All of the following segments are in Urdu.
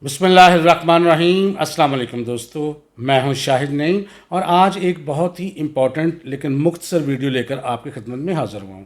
بسم اللہ الرحمن الرحیم۔ السلام علیکم دوستو، میں ہوں شاہد نعیم اور آج ایک بہت ہی امپورٹنٹ لیکن مختصر ویڈیو لے کر آپ کی خدمت میں حاضر ہوا ہوں۔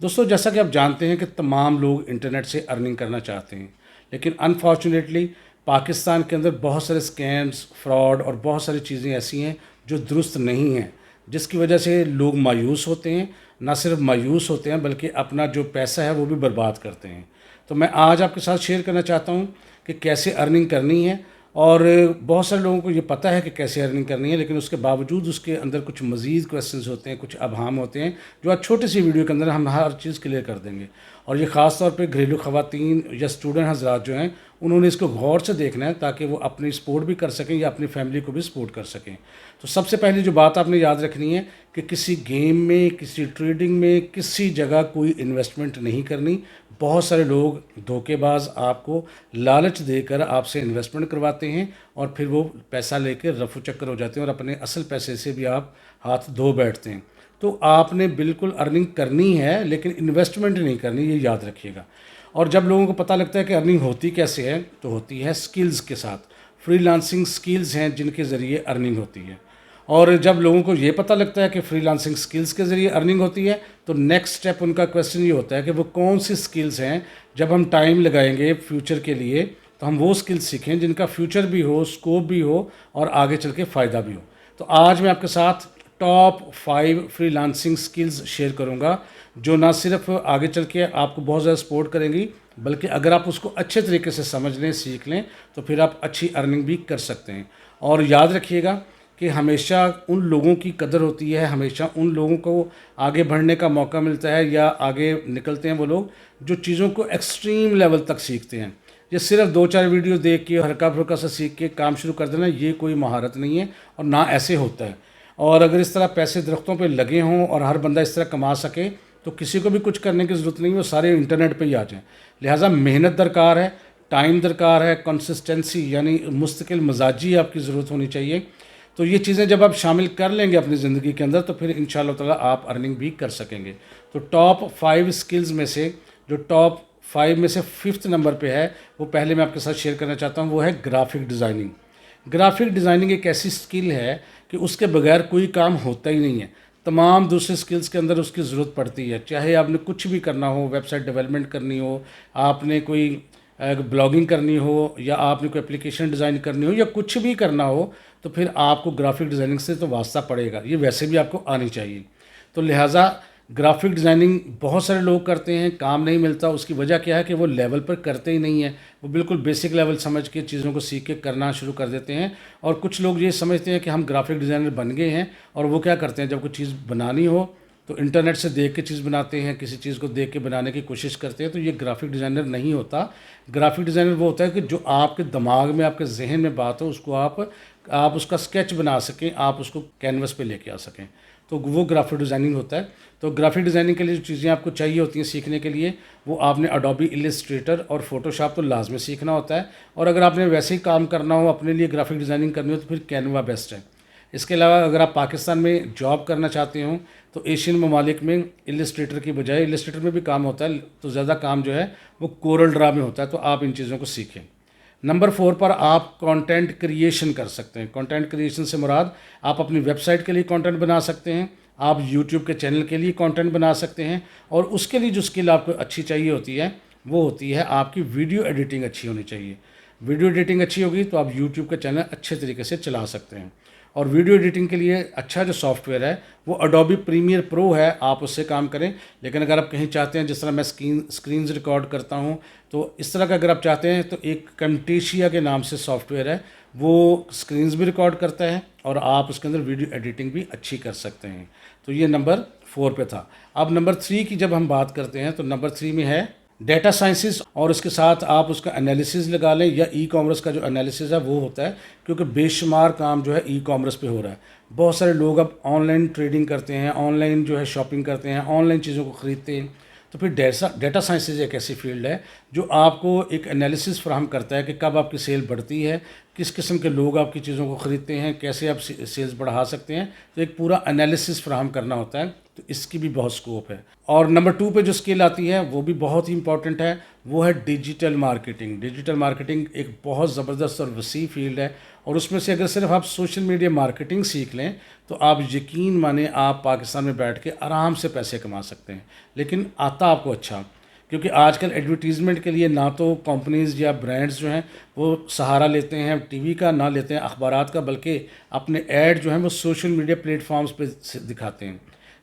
دوستو، جیسا کہ آپ جانتے ہیں کہ تمام لوگ انٹرنیٹ سے ارننگ کرنا چاہتے ہیں، لیکن انفارچونیٹلی پاکستان کے اندر بہت سارے اسکیمز، فراڈ اور بہت ساری چیزیں ایسی ہیں جو درست نہیں ہیں، جس کی وجہ سے لوگ مایوس ہوتے ہیں۔ نہ صرف مایوس ہوتے ہیں بلکہ اپنا جو پیسہ ہے وہ بھی برباد کرتے ہیں۔ تو میں آج آپ کے ساتھ شیئر کرنا چاہتا ہوں کہ کیسے ارننگ کرنی ہے، اور بہت سارے لوگوں کو یہ پتہ ہے کہ کیسے ارننگ کرنی ہے، لیکن اس کے باوجود اس کے اندر کچھ مزید کویسچنز ہوتے ہیں، کچھ ابہام ہوتے ہیں جو آج چھوٹی سی ویڈیو کے اندر ہم ہر چیز کلیئر کر دیں گے۔ اور یہ خاص طور پہ گھریلو خواتین یا اسٹوڈنٹ حضرات جو ہیں، انہوں نے اس کو غور سے دیکھنا ہے تاکہ وہ اپنی سپورٹ بھی کر سکیں یا اپنی فیملی کو بھی سپورٹ کر سکیں۔ تو سب سے پہلی جو بات آپ نے یاد رکھنی ہے کہ کسی گیم میں، کسی ٹریڈنگ میں، کسی جگہ کوئی انویسٹمنٹ نہیں کرنی۔ بہت سارے لوگ دھوکے باز آپ کو لالچ دے کر آپ سے انویسٹمنٹ کرواتے ہیں اور پھر وہ پیسہ لے کے رفو چکر ہو جاتے ہیں اور اپنے اصل پیسے سے بھی آپ ہاتھ دھو بیٹھتے ہیں۔ تو آپ نے بالکل ارننگ کرنی ہے لیکن انویسٹمنٹ نہیں کرنی، یہ یاد رکھیے گا۔ اور جب لوگوں کو پتہ لگتا ہے کہ ارننگ ہوتی کیسے ہے، تو ہوتی ہے سکلز کے ساتھ۔ فری لانسنگ سکلز ہیں جن کے ذریعے ارننگ ہوتی ہے، اور جب لوگوں کو یہ پتہ لگتا ہے کہ فری لانسنگ سکلز کے ذریعے ارننگ ہوتی ہے تو نیکسٹ سٹیپ ان کا کویسچن یہ ہوتا ہے کہ وہ کون سی سکلز ہیں جب ہم ٹائم لگائیں گے فیوچر کے لیے تو ہم وہ سکلز سیکھیں جن کا فیوچر بھی ہو، اسکوپ بھی ہو اور آگے چل کے فائدہ بھی ہو۔ تو آج میں آپ کے ساتھ top 5 free lancing skills share کروں گا جو نہ صرف آگے چل کے آپ کو بہت زیادہ سپورٹ کریں گی، بلکہ اگر آپ اس کو اچھے طریقے سے سمجھ لیں، سیکھ لیں تو پھر آپ اچھی ارننگ بھی کر سکتے ہیں۔ اور یاد رکھیے گا کہ ہمیشہ ان لوگوں کی قدر ہوتی ہے، ہمیشہ ان لوگوں کو آگے بڑھنے کا موقع ملتا ہے یا آگے نکلتے ہیں وہ لوگ جو چیزوں کو ایکسٹریم لیول تک سیکھتے ہیں۔ یہ صرف 2-4 ویڈیو دیکھ کے ہلکا پھلکا سا سیکھ کے کام شروع کر دینا، یہ کوئی مہارت نہیں ہے اور نہ ایسے ہوتا ہے۔ اور اگر اس طرح پیسے درختوں پہ لگے ہوں اور ہر بندہ اس طرح کما سکے تو کسی کو بھی کچھ کرنے کی ضرورت نہیں ہے، وہ سارے انٹرنیٹ پہ ہی آ جائیں۔ لہٰذا محنت درکار ہے، ٹائم درکار ہے، کنسسٹنسی یعنی مستقل مزاجی آپ کی ضرورت ہونی چاہیے۔ تو یہ چیزیں جب آپ شامل کر لیں گے اپنی زندگی کے اندر تو پھر انشاءاللہ تعالیٰ آپ ارننگ بھی کر سکیں گے۔ تو ٹاپ 5 سکلز میں سے جو ٹاپ 5 میں سے 5th نمبر پہ ہے، وہ پہلے میں آپ کے ساتھ شیئر کرنا چاہتا ہوں، وہ ہے گرافک ڈیزائننگ۔ گرافک ڈیزائننگ ایک ایسی سکل ہے کہ اس کے بغیر کوئی کام ہوتا ہی نہیں ہے۔ تمام دوسرے سکلز کے اندر اس کی ضرورت پڑتی ہے، چاہے آپ نے کچھ بھی کرنا ہو، ویب سائٹ ڈیولپمنٹ کرنی ہو، آپ نے کوئی بلاگنگ کرنی ہو، یا آپ نے کوئی اپلیکیشن ڈیزائن کرنی ہو، یا کچھ بھی کرنا ہو تو پھر آپ کو گرافک ڈیزائننگ سے تو واسطہ پڑے گا۔ یہ ویسے بھی آپ کو آنی چاہیے۔ تو لہٰذا گرافک ڈیزائننگ بہت سارے لوگ کرتے ہیں، کام نہیں ملتا۔ اس کی وجہ کیا ہے کہ وہ لیول پر کرتے ہی نہیں ہیں، وہ بالکل بیسک لیول سمجھ کے چیزوں کو سیکھ کے کرنا شروع کر دیتے ہیں۔ اور کچھ لوگ یہ سمجھتے ہیں کہ ہم گرافک ڈیزائنر بن گئے ہیں، اور وہ کیا کرتے ہیں جب کوئی چیز بنانی ہو تو انٹرنیٹ سے دیکھ کے چیز بناتے ہیں، کسی چیز کو دیکھ کے بنانے کی کوشش کرتے ہیں۔ تو یہ گرافک ڈیزائنر نہیں ہوتا۔ گرافک ڈیزائنر وہ ہوتا ہے کہ جو آپ کے دماغ میں، آپ کے ذہن میں بات ہو، اس کو آپ اس کا اسکیچ بنا سکیں، آپ اس کو کینوس پہ لے کے آ سکیں، تو وہ گرافک ڈیزائننگ ہوتا ہے۔ تو گرافک ڈیزائننگ کے لیے جو چیزیں آپ کو چاہیے ہوتی ہیں سیکھنے کے لیے، وہ آپ نے اڈوبی السٹریٹر اور فوٹوشاپ تو لازمی سیکھنا ہوتا ہے، اور اگر آپ نے ویسے ہی کام کرنا ہو، اپنے لیے گرافک ڈیزائننگ کرنی ہو تو پھر کینوا بیسٹ ہے۔ اس کے علاوہ اگر آپ پاکستان میں جاب کرنا چاہتے ہوں تو ایشین ممالک میں السٹریٹر کی بجائے، السٹریٹر میں بھی کام ہوتا ہے تو زیادہ کام جو ہے وہ کورل ڈرا میں ہوتا ہے، تو آپ ان چیزوں کو سیکھیں۔ نمبر 4 پر آپ کانٹینٹ کریشن کر سکتے ہیں۔ کانٹینٹ کریشن سے مراد آپ اپنی ویب سائٹ کے لیے کانٹینٹ بنا سکتے ہیں، آپ یوٹیوب کے چینل کے لیے کانٹینٹ بنا سکتے ہیں، اور اس کے لیے جو اسکل آپ کو اچھی چاہیے ہوتی ہے وہ ہوتی ہے آپ کی ویڈیو ایڈیٹنگ اچھی ہونی چاہیے۔ ویڈیو ایڈیٹنگ اچھی ہوگی تو آپ یوٹیوب کا چینل اچھے طریقے سے چلا سکتے ہیں۔ اور ویڈیو ایڈیٹنگ کے لیے اچھا جو سافٹ ویئر ہے وہ اڈوبی پریمیئر پرو ہے، آپ اس سے کام کریں۔ لیکن اگر آپ کہیں چاہتے ہیں، جس طرح میں اسکرینز ریکارڈ کرتا ہوں، تو اس طرح کا اگر آپ چاہتے ہیں تو ایک کمٹیشیا کے نام سے سافٹ ویئر ہے، وہ اسکرینز بھی ریکارڈ کرتا ہے اور آپ اس کے اندر ویڈیو ایڈیٹنگ بھی اچھی کر سکتے ہیں۔ تو یہ نمبر 4 پہ تھا۔ اب نمبر 3 کی جب ہم بات کرتے ہیں تو نمبر 3 میں ہے ڈیٹا سائنسز، اور اس کے ساتھ آپ اس کا انالیسز لگا لیں، یا ای کامرس کا جو انالیسز ہے وہ ہوتا ہے، کیونکہ بے شمار کام جو ہے ای کامرس پہ ہو رہا ہے۔ بہت سارے لوگ اب آن لائن ٹریڈنگ کرتے ہیں، آن لائن جو ہے شاپنگ کرتے ہیں، آن لائن چیزوں کو خریدتے ہیں۔ تو پھر ڈیٹا سائنسز ایک ایسی فیلڈ ہے جو آپ کو ایک انالیسز فراہم کرتا ہے کہ کب آپ کی سیل بڑھتی ہے، کس قسم کے لوگ آپ کی چیزوں کو خریدتے ہیں، کیسے آپ سیلز بڑھا سکتے ہیں۔ تو ایک پورا انالیسز فراہم کرنا ہوتا ہے تو اس کی بھی بہت سکوپ ہے۔ اور نمبر 2 پہ جو اسکل آتی ہے وہ بھی بہت ہی امپورٹنٹ ہے، وہ ہے ڈیجیٹل مارکیٹنگ۔ ڈیجیٹل مارکیٹنگ ایک بہت زبردست اور وسیع فیلڈ ہے، اور اس میں سے اگر صرف آپ سوشل میڈیا مارکیٹنگ سیکھ لیں تو آپ یقین مانیں آپ پاکستان میں بیٹھ کے آرام سے پیسے کما سکتے ہیں، لیکن آتا آپ کو اچھا، کیونکہ آج کل ایڈورٹیزمنٹ کے لیے نہ تو کمپنیز یا برانڈز جو ہیں وہ سہارا لیتے ہیں ٹی وی کا، نہ لیتے ہیں اخبارات کا، بلکہ اپنے ایڈ جو ہیں وہ سوشل میڈیا پلیٹ فارمز پہ دکھاتے ہیں۔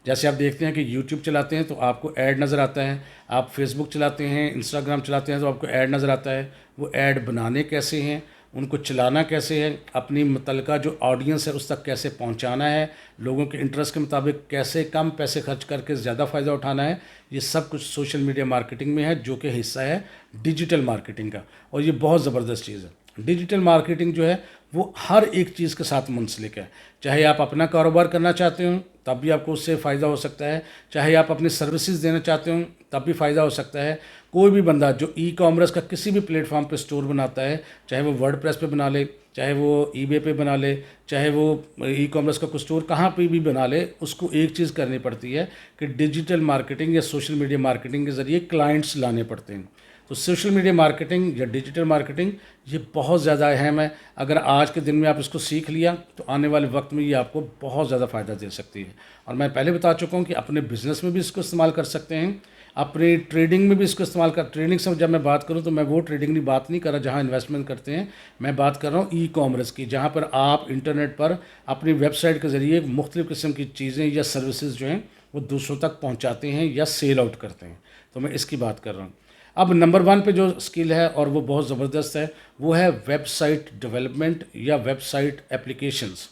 جیسے آپ دیکھتے ہیں کہ یوٹیوب چلاتے ہیں تو آپ کو ایڈ نظر آتا ہے، آپ فیس بک چلاتے ہیں، انسٹاگرام چلاتے ہیں تو آپ کو ایڈ نظر آتا ہے۔ وہ ایڈ بنانے کیسے ہیں، ان کو چلانا کیسے ہے، اپنی متعلقہ جو آڈینس ہے اس تک کیسے پہنچانا ہے، لوگوں کے انٹرسٹ کے مطابق کیسے کم پیسے خرچ کر کے زیادہ فائدہ اٹھانا ہے، یہ سب کچھ سوشل میڈیا مارکیٹنگ میں ہے، جو کہ حصہ ہے ڈیجیٹل مارکیٹنگ کا، اور یہ بہت زبردست چیز ہے۔ ڈیجیٹل مارکیٹنگ جو ہے وہ ہر ایک چیز کے ساتھ منسلک ہے، چاہے آپ اپنا کاروبار کرنا چاہتے ہوں تب بھی آپ کو اس سے فائدہ ہو سکتا ہے، چاہے آپ اپنی سروسز دینا چاہتے ہوں تب بھی فائدہ ہو سکتا ہے۔ کوئی بھی بندہ جو ای کامرس کا کسی بھی پلیٹ فارم پہ سٹور بناتا ہے، چاہے وہ ورڈ پریس پہ بنا لے، چاہے وہ ای بے پہ بنا لے، چاہے وہ ای کامرس کا کوئی سٹور کہاں پہ بھی بنا لے، اس کو ایک چیز کرنی پڑتی ہے کہ ڈیجیٹل مارکیٹنگ یا سوشل میڈیا مارکیٹنگ کے ذریعے کلائنٹس لانے پڑتے ہیں۔ تو سوشل میڈیا مارکیٹنگ یا ڈیجیٹل مارکیٹنگ یہ بہت زیادہ اہم ہے۔ اگر آج کے دن میں آپ اس کو سیکھ لیا تو آنے والے وقت میں یہ آپ کو بہت زیادہ فائدہ دے سکتی ہے، اور میں پہلے بتا چکا ہوں کہ اپنے بزنس میں بھی اس کو استعمال کر سکتے ہیں، اپنی ٹریڈنگ میں بھی اس کو استعمال ٹریڈنگ سے جب میں بات کروں تو میں وہ ٹریڈنگ کی بات نہیں کر رہا جہاں انویسٹمنٹ کرتے ہیں، میں بات کر رہا ہوں ای کامرس کی، جہاں پر آپ انٹرنیٹ پر اپنی ویب سائٹ کے ذریعے مختلف قسم کی چیزیں یا سروسز جو ہیں وہ دوسروں تک پہنچاتے ہیں یا سیل آؤٹ کرتے ہیں، تو میں اس کی بات کر رہا ہوں۔ اب نمبر 1 پہ جو اسکل ہے اور وہ بہت زبردست ہے وہ ہے ویب سائٹ ڈیولپمنٹ یا website applications.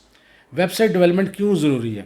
Website development کیوں ضروری ہے؟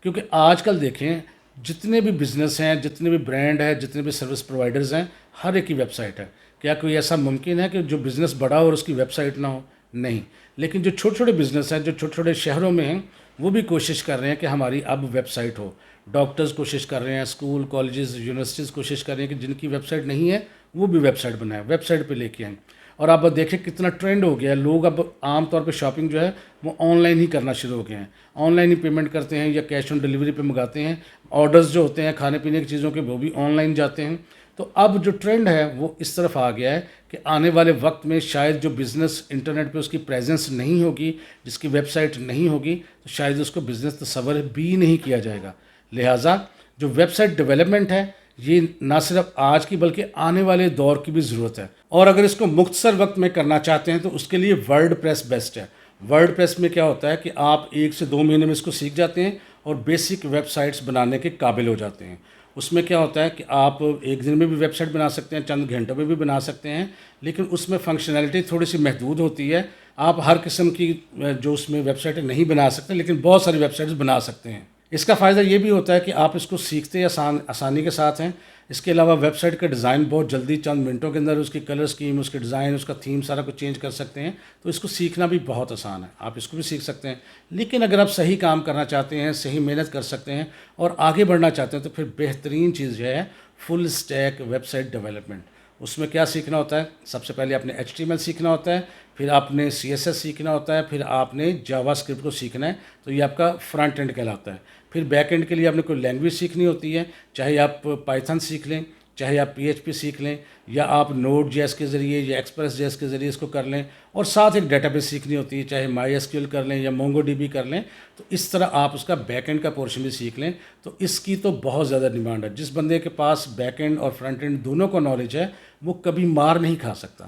کیونکہ آج کل دیکھیں جتنے بھی بزنس ہیں، جتنے بھی برانڈ ہیں، جتنے بھی سروس پرووائڈرز ہیں، ہر ایک کی ویب سائٹ ہے۔ کیا کوئی ایسا ممکن ہے کہ جو بزنس بڑا ہو اور اس کی ویب سائٹ نہ ہو؟ نہیں، لیکن جو چھوٹے چھوٹے بزنس ہیں جو چھوٹے چھوٹے شہروں میں ہیں وہ بھی کوشش کر رہے ہیں کہ ہماری اب ویب سائٹ ہو۔ ڈاکٹرز کوشش کر رہے ہیں، اسکول کالجز یونیورسٹیز کوشش کر رہے ہیں کہ جن کی ویب سائٹ نہیں ہے وہ بھی ویب سائٹ بنائیں، ویب سائٹ پہ لے کے آئیں۔ اور اب دیکھیں کتنا ٹرینڈ ہو گیا ہے، لوگ اب عام طور پہ شاپنگ جو ہے وہ آن لائن ہی کرنا شروع ہو گئے ہیں، آن لائن ہی پیمنٹ کرتے ہیں یا کیش آن ڈیلیوری پہ منگاتے ہیں، آرڈرز جو ہوتے ہیں کھانے پینے کی چیزوں کے وہ بھی آن لائن جاتے ہیں۔ تو اب جو ٹرینڈ ہے وہ اس طرف آ گیا ہے کہ آنے والے وقت میں شاید جو بزنس انٹرنیٹ پہ اس کی پریزنس نہیں ہوگی، جس کی ویب سائٹ نہیں ہوگی، تو شاید اس کو بزنس تصور بھی نہیں کیا جائے گا۔ لہٰذا جو ویب سائٹ ڈیولپمنٹ ہے یہ نہ صرف آج کی بلکہ آنے والے دور کی بھی ضرورت ہے، اور اگر اس کو مختصر وقت میں کرنا چاہتے ہیں تو اس کے لیے ورڈ پریس بیسٹ ہے۔ ورڈ پریس میں کیا ہوتا ہے کہ آپ 1 سے 2 مہینے میں اس کو سیکھ جاتے ہیں اور بیسک ویب سائٹس بنانے کے قابل ہو جاتے ہیں۔ اس میں کیا ہوتا ہے کہ آپ 1 دن میں بھی ویب سائٹ بنا سکتے ہیں، چند گھنٹوں میں بھی بنا سکتے ہیں، لیکن اس میں فنکشنالٹی تھوڑی سی محدود ہوتی ہے۔ آپ ہر قسم کی جو اس میں ویب سائٹیں نہیں بنا سکتے، لیکن بہت ساری ویب سائٹس بنا سکتے ہیں۔ اس کا فائدہ یہ بھی ہوتا ہے کہ آپ اس کو سیکھتے آسانی کے ساتھ ہیں۔ اس کے علاوہ ویب سائٹ کا ڈیزائن بہت جلدی چند منٹوں کے اندر اس کی کلر اسکیم، اس کے ڈیزائن، اس کا تھیم سارا کچھ چینج کر سکتے ہیں، تو اس کو سیکھنا بھی بہت آسان ہے، آپ اس کو بھی سیکھ سکتے ہیں۔ لیکن اگر آپ صحیح کام کرنا چاہتے ہیں، صحیح محنت کر سکتے ہیں اور آگے بڑھنا چاہتے ہیں تو پھر بہترین چیز جو ہے full stack website development. اس میں کیا سیکھنا ہوتا ہے؟ سب سے پہلے آپ نے HTML سیکھنا ہوتا ہے، پھر آپ نے CSS سیکھنا ہوتا ہے، پھر آپ نے جاوا اسکرپٹ کو سیکھنا ہے، تو یہ آپ کا فرنٹ اینڈ کہلاتا ہے۔ پھر بیک اینڈ کے لیے آپ نے کوئی لینگویج سیکھنی ہوتی ہے، چاہے آپ پائتھن سیکھ لیں، چاہے آپ PHP سیکھ لیں، یا آپ نوڈ JS کے ذریعے یا ایکسپریس JS کے ذریعے اس کو کر لیں، اور ساتھ ایک ڈیٹا بیس سیکھنی ہوتی ہے، چاہے MySQL کر لیں یا MongoDB کر لیں، تو اس طرح آپ اس کا بیک اینڈ کا پورشن بھی سیکھ لیں۔ تو اس کی تو بہت زیادہ ڈیمانڈ ہے، جس بندے کے پاس بیک اینڈ اور فرنٹ اینڈ دونوں کو نالج ہے وہ کبھی مار نہیں کھا سکتا۔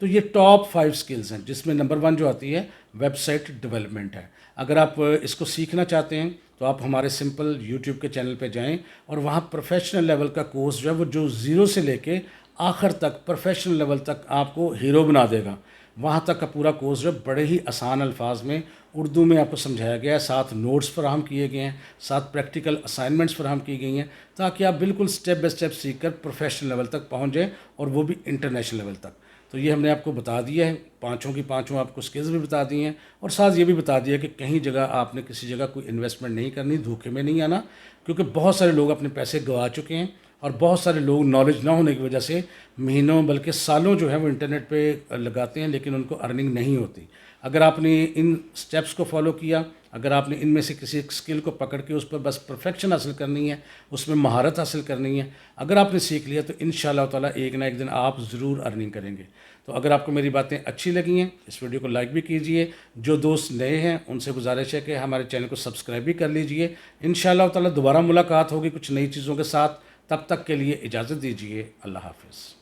تو یہ ٹاپ 5 سکلز ہیں، جس میں نمبر 1 جو آتی ہے ویب سائٹ ڈیولپمنٹ ہے۔ اگر آپ اس کو سیکھنا چاہتے ہیں تو آپ ہمارے سمپل یوٹیوب کے چینل پہ جائیں، اور وہاں پروفیشنل لیول کا کورس جو ہے وہ جو 0 سے لے کے آخر تک پروفیشنل لیول تک آپ کو ہیرو بنا دے گا، وہاں تک کا پورا کورس جو بڑے ہی آسان الفاظ میں اردو میں آپ کو سمجھایا گیا ہے، ساتھ نوٹس فراہم کیے گئے ہیں، ساتھ پریکٹیکل اسائنمنٹس فراہم کی گئی ہیں، تاکہ آپ بالکل سٹیپ بائی سٹیپ سیکھ کر پروفیشنل لیول تک پہنچ جائیں، اور وہ بھی انٹرنیشنل لیول تک۔ تو یہ ہم نے آپ کو بتا دیا ہے، پانچوں کی پانچوں آپ کو سکلز بھی بتا دی ہیں، اور ساتھ یہ بھی بتا دیا کہ کہیں جگہ آپ نے کسی جگہ کوئی انویسٹمنٹ نہیں کرنی، دھوکے میں نہیں آنا، کیونکہ بہت سارے لوگ اپنے پیسے گوا چکے ہیں، اور بہت سارے لوگ نالج نہ ہونے کی وجہ سے مہینوں بلکہ سالوں جو ہے وہ انٹرنیٹ پہ لگاتے ہیں، لیکن ان کو ارننگ نہیں ہوتی۔ اگر آپ نے ان سٹیپس کو فالو کیا، اگر آپ نے ان میں سے کسی ایک اسکل کو پکڑ کے اس پر بس پرفیکشن حاصل کرنی ہے، اس میں مہارت حاصل کرنی ہے، اگر آپ نے سیکھ لیا تو انشاءاللہ تعالیٰ ایک نہ ایک دن آپ ضرور ارننگ کریں گے۔ تو اگر آپ کو میری باتیں اچھی لگی ہیں اس ویڈیو کو لائک بھی کیجئے، جو دوست نئے ہیں ان سے گزارش ہے کہ ہمارے چینل کو سبسکرائب بھی کر لیجئے۔ انشاءاللہ تعالیٰ دوبارہ ملاقات ہوگی کچھ نئی چیزوں کے ساتھ، تب تک کے لیے اجازت دیجیے، اللہ حافظ۔